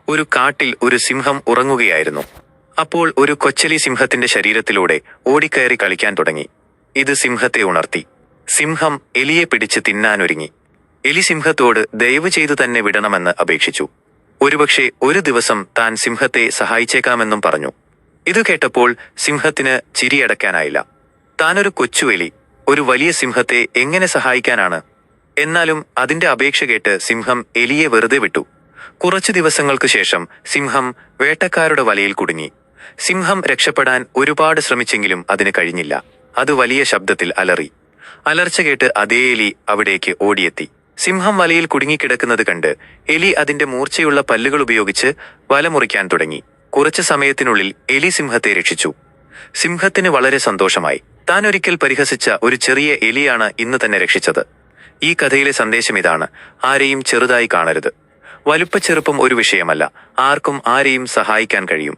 ഒരു കാട്ടിൽ ഒരു സിംഹം ഉറങ്ങുകയായിരുന്നു. അപ്പോൾ ഒരു കൊച്ചലി സിംഹത്തിന്റെ ശരീരത്തിലൂടെ ഓടിക്കയറി കളിക്കാൻ തുടങ്ങി. ഇത് സിംഹത്തെ ഉണർത്തി. സിംഹം എലിയെ പിടിച്ച് തിന്നാനൊരുങ്ങി. എലി സിംഹത്തോട് ദയവ് ചെയ്തു തന്നെ വിടണമെന്ന് അപേക്ഷിച്ചു. ഒരുപക്ഷെ ഒരു ദിവസം താൻ സിംഹത്തെ സഹായിച്ചേക്കാമെന്നും പറഞ്ഞു. ഇതു കേട്ടപ്പോൾ സിംഹത്തിന് ചിരിയടക്കാനായില്ല. താനൊരു കൊച്ചു എലി ഒരു വലിയ സിംഹത്തെ എങ്ങനെ സഹായിക്കാനാണ്? എന്നാലും അതിന്റെ അപേക്ഷ കേട്ട് സിംഹം എലിയെ വെറുതെ വിട്ടു. കുറച്ചു ദിവസങ്ങൾക്കു ശേഷം സിംഹം വേട്ടക്കാരുടെ വലയിൽ കുടുങ്ങി. സിംഹം രക്ഷപ്പെടാൻ ഒരുപാട് ശ്രമിച്ചെങ്കിലും അതിന് കഴിഞ്ഞില്ല. അത് വലിയ ശബ്ദത്തിൽ അലറി. അലർച്ച കേട്ട് അതേ എലി അവിടേക്ക് ഓടിയെത്തി. സിംഹം വലയിൽ കുടുങ്ങിക്കിടക്കുന്നത് കണ്ട് എലി അതിന്റെ മൂർച്ചയുള്ള പല്ലുകൾ ഉപയോഗിച്ച് വല മുറിക്കാൻ തുടങ്ങി. കുറച്ചു സമയത്തിനുള്ളിൽ എലി സിംഹത്തെ രക്ഷിച്ചു. സിംഹത്തിന് വളരെ സന്തോഷമായി. താൻ ഒരിക്കൽ പരിഹസിച്ച ഒരു ചെറിയ എലിയാണ് ഇന്ന് തന്നെ രക്ഷിച്ചത്. ഈ കഥയിലെ സന്ദേശം ഇതാണ്: ആരെയും ചെറുതായി കാണരുത്. വലുപ്പച്ചെറുപ്പം ഒരു വിഷയമല്ല. ആർക്കും ആരെയും സഹായിക്കാൻ കഴിയും.